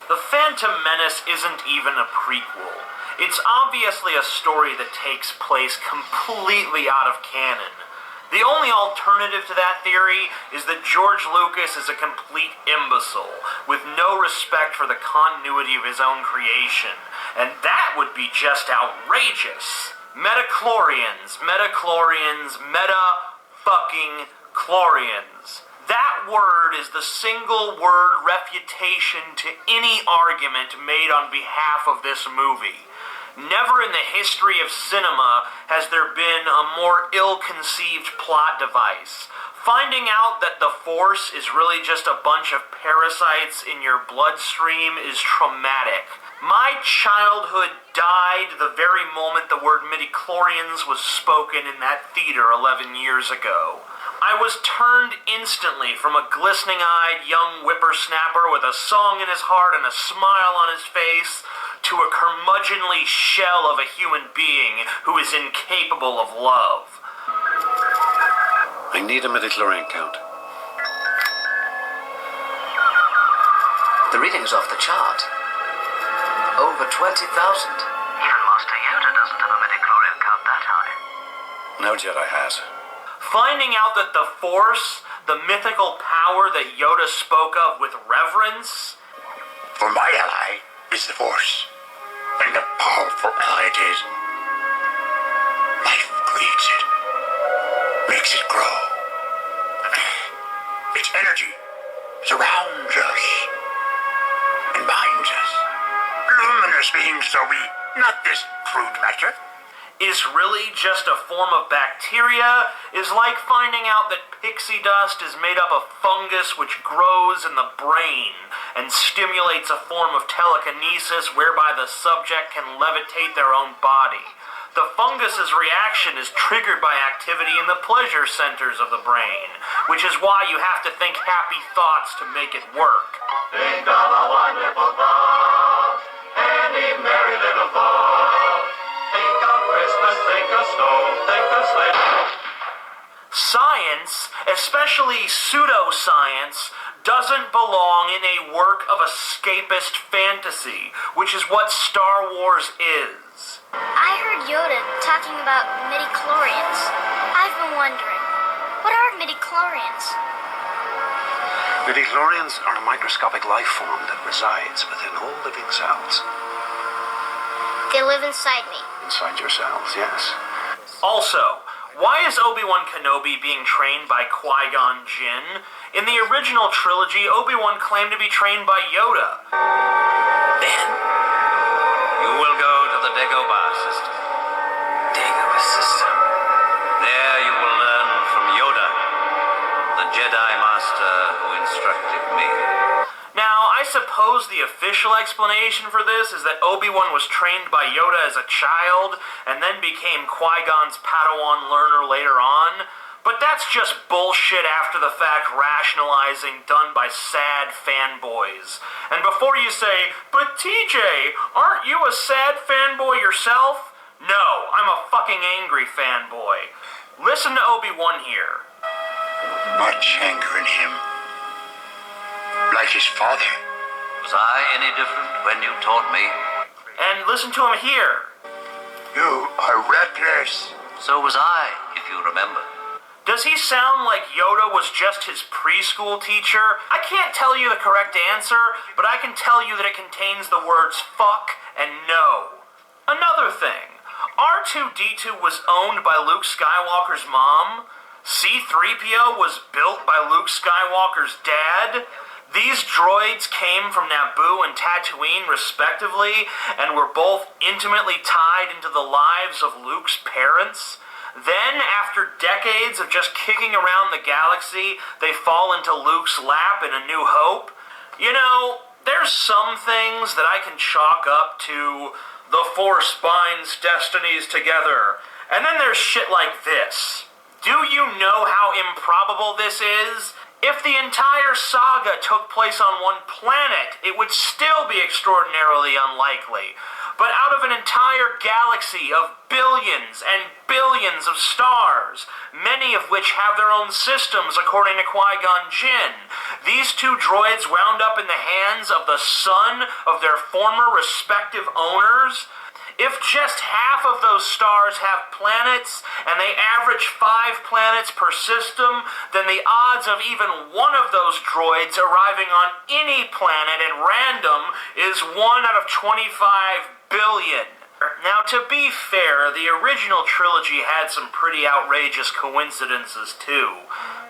The Phantom Menace isn't even a prequel. It's obviously a story that takes place completely out of canon. The only alternative to that theory is that George Lucas is a complete imbecile, with no respect for the continuity of his own creation, and that would be just outrageous. Meta-chlorians, meta-fucking-chlorians. That word is the single word refutation to any argument made on behalf of this movie. Never in the history of cinema has there been a more ill-conceived plot device. Finding out that the Force is really just a bunch of parasites in your bloodstream is traumatic. My childhood died the very moment the word midichlorians was spoken in that theater 11 years ago. I was turned instantly from a glistening-eyed young whippersnapper with a song in his heart and a smile on his face to a curmudgeonly shell of a human being who is incapable of love. I need a midichlorian count. The reading's off the chart. Over 20,000. Even Master Yoda doesn't have a midichlorian count that high. No Jedi has. Finding out that the Force, the mythical power that Yoda spoke of with reverence... For my ally is the Force, and a powerful ally it is. Life creates it, makes it grow. Its energy surrounds us and binds us. Luminous beings, so we, not this crude matter. Is really just a form of bacteria is like finding out that pixie dust is made up of fungus which grows in the brain and stimulates a form of telekinesis whereby the subject can levitate their own body. The fungus's reaction is triggered by activity in the pleasure centers of the brain, which is why you have to think happy thoughts to make it work. Think of a wonderful thought, any merry little thought. Think of Christmas, think of snow, think of sleigh. Science, especially pseudoscience, doesn't belong in a work of escapist fantasy, which is what Star Wars is. I heard Yoda talking about midichlorians. I've been wondering, what are midichlorians? Midichlorians are a microscopic life form that resides within all living cells. They live inside me. Inside your cells, yes. Also, why is Obi-Wan Kenobi being trained by Qui-Gon Jinn? In the original trilogy, Obi-Wan claimed to be trained by Yoda. Ben? You will go to the Dagobah system. Dagobah system? There you will learn from Yoda, the Jedi Master who instructed me. Now, I suppose the official explanation for this is that Obi-Wan was trained by Yoda as a child and then became Qui-Gon's Padawan learner later on, but that's just bullshit after the fact rationalizing done by sad fanboys. And before you say, but TJ, aren't you a sad fanboy yourself? No, I'm a fucking angry fanboy. Listen to Obi-Wan here. Much anger in him. Like his father. Was I any different when you taught me? And listen to him here. You are reckless. So was I, if you remember. Does he sound like Yoda was just his preschool teacher? I can't tell you the correct answer, but I can tell you that it contains the words fuck and no. Another thing, R2-D2 was owned by Luke Skywalker's mom. C-3PO was built by Luke Skywalker's dad. These droids came from Naboo and Tatooine, respectively, and were both intimately tied into the lives of Luke's parents. Then, after decades of just kicking around the galaxy, they fall into Luke's lap in A New Hope. You know, there's some things that I can chalk up to the Force binds destinies together. And then there's shit like this. Do you know how improbable this is? If the entire saga took place on one planet, it would still be extraordinarily unlikely. But out of an entire galaxy of billions and billions of stars, many of which have their own systems according to Qui-Gon Jinn, these two droids wound up in the hands of the son of their former respective owners. If just half of those stars have planets, and they average 5 planets per system, then the odds of even one of those droids arriving on any planet at random is 1 out of 25 billion. Now, to be fair, the original trilogy had some pretty outrageous coincidences too.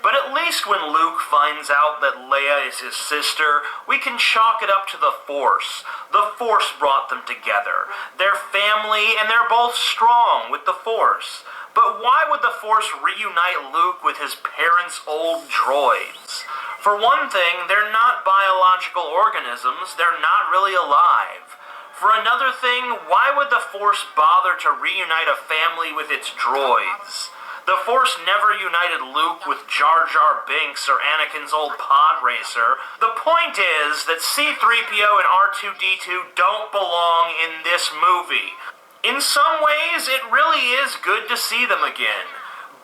But at least when Luke finds out that Leia is his sister, we can chalk it up to the Force. The Force brought them together. They're family, and they're both strong with the Force. But why would the Force reunite Luke with his parents' old droids? For one thing, they're not biological organisms. They're not really alive. For another thing, why would the Force bother to reunite a family with its droids? The Force never united Luke with Jar Jar Binks or Anakin's old pod racer. The point is that C-3PO and R2-D2 don't belong in this movie. In some ways, it really is good to see them again,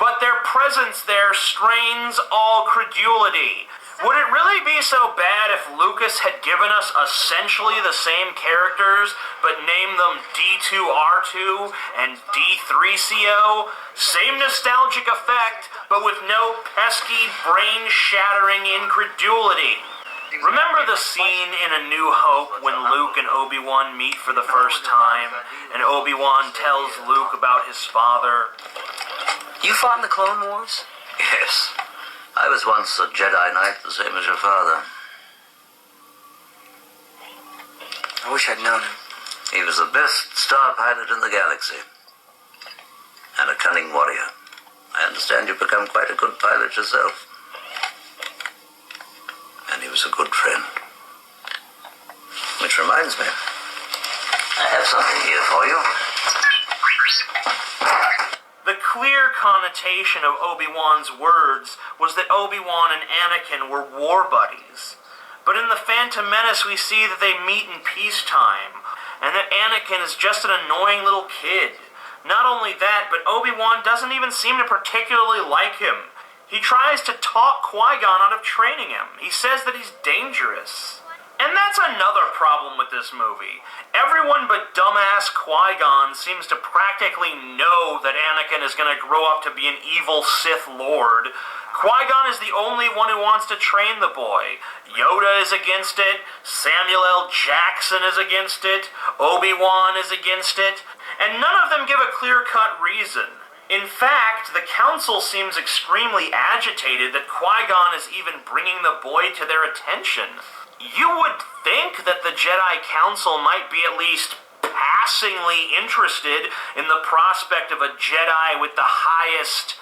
but their presence there strains all credulity. Would it really be so bad if Lucas had given us essentially the same characters, but named them D2R2 and D3CO? Same nostalgic effect, but with no pesky, brain-shattering incredulity. Remember the scene in A New Hope when Luke and Obi-Wan meet for the first time, and Obi-Wan tells Luke about his father? You fought in the Clone Wars? Yes. I was once a Jedi Knight, the same as your father. I wish I'd known him. He was the best star pilot in the galaxy. And a cunning warrior. I understand you've become quite a good pilot yourself. And he was a good friend. Which reminds me, I have something here for you. The clear connotation of Obi-Wan's words was that Obi-Wan and Anakin were war buddies. But in The Phantom Menace we see that they meet in peacetime, and that Anakin is just an annoying little kid. Not only that, but Obi-Wan doesn't even seem to particularly like him. He tries to talk Qui-Gon out of training him. He says that he's dangerous. And that's another problem with this movie. Everyone but dumbass Qui-Gon seems to practically know that Anakin is going to grow up to be an evil Sith Lord. Qui-Gon is the only one who wants to train the boy. Yoda is against it, Samuel L. Jackson is against it, Obi-Wan is against it, and none of them give a clear-cut reason. In fact, the Council seems extremely agitated that Qui-Gon is even bringing the boy to their attention. You would think that the Jedi Council might be at least passingly interested in the prospect of a Jedi with the highest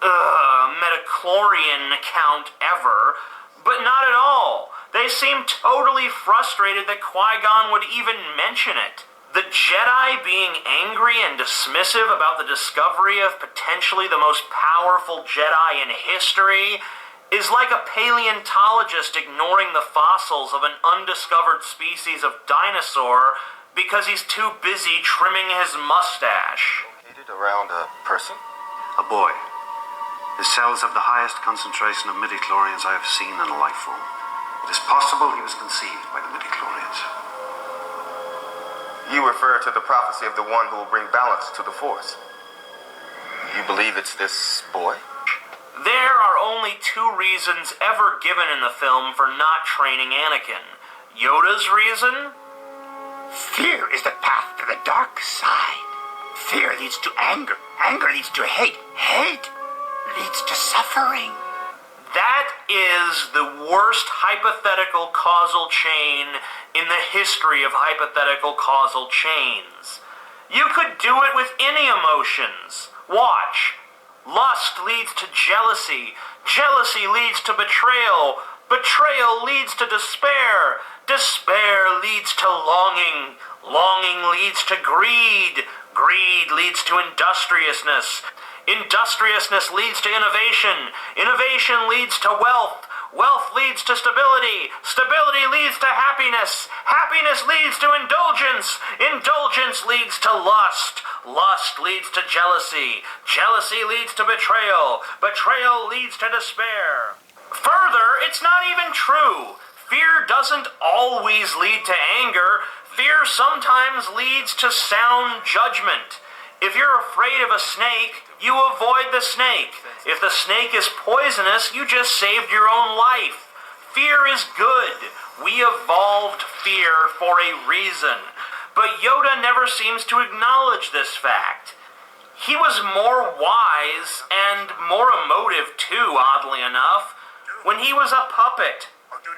metachlorian count ever, but not at all. They seem totally frustrated that Qui-Gon would even mention it. The Jedi being angry and dismissive about the discovery of potentially the most powerful Jedi in history is like a paleontologist ignoring the fossils of an undiscovered species of dinosaur because he's too busy trimming his mustache. Located around a person? A boy. His cells have the highest concentration of midichlorians I have seen in a life form. It is possible he was conceived by the midichlorians. You refer to the prophecy of the one who will bring balance to the Force. You believe it's this boy? There are only 2 reasons ever given in the film for not training Anakin. Yoda's reason? Fear is the path to the dark side. Fear leads to anger. Anger leads to hate. Hate leads to suffering. That is the worst hypothetical causal chain in the history of hypothetical causal chains. You could do it with any emotions. Watch. Lust leads to jealousy. Jealousy leads to betrayal. Betrayal leads to despair. Despair leads to longing. Longing leads to greed. Greed leads to industriousness. Industriousness leads to innovation. Innovation leads to wealth. Wealth leads to stability. Stability leads to happiness. Happiness leads to indulgence. Indulgence leads to lust. Lust leads to jealousy. Jealousy leads to betrayal. Betrayal leads to despair. Further, it's not even true. Fear doesn't always lead to anger. Fear sometimes leads to sound judgment. If you're afraid of a snake, you avoid the snake. If the snake is poisonous, you just saved your own life. Fear is good. We evolved fear for a reason. But Yoda never seems to acknowledge this fact. He was more wise and more emotive too, oddly enough, when he was a puppet.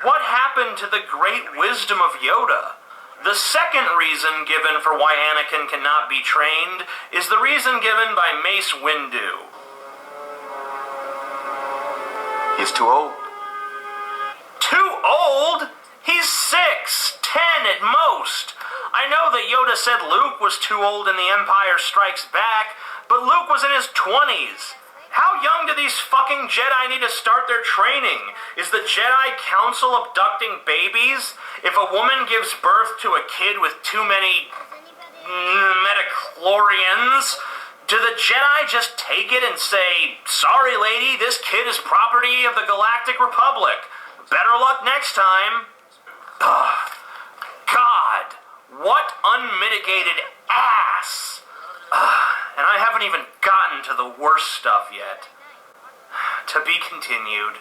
What happened to the great wisdom of Yoda? The second reason given for why Anakin cannot be trained is the reason given by Mace Windu. He's too old. Too old? He's 6, 10 at most. I know that Yoda said Luke was too old in The Empire Strikes Back, but Luke was in his 20s. How young do these fucking Jedi need to start their training? Is the Jedi Council abducting babies? If a woman gives birth to a kid with too many metachlorians, do the Jedi just take it and say, "Sorry lady, this kid is property of the Galactic Republic. Better luck next time"? Ugh. God, what unmitigated ass! And I haven't even gotten to the worst stuff yet. To be continued.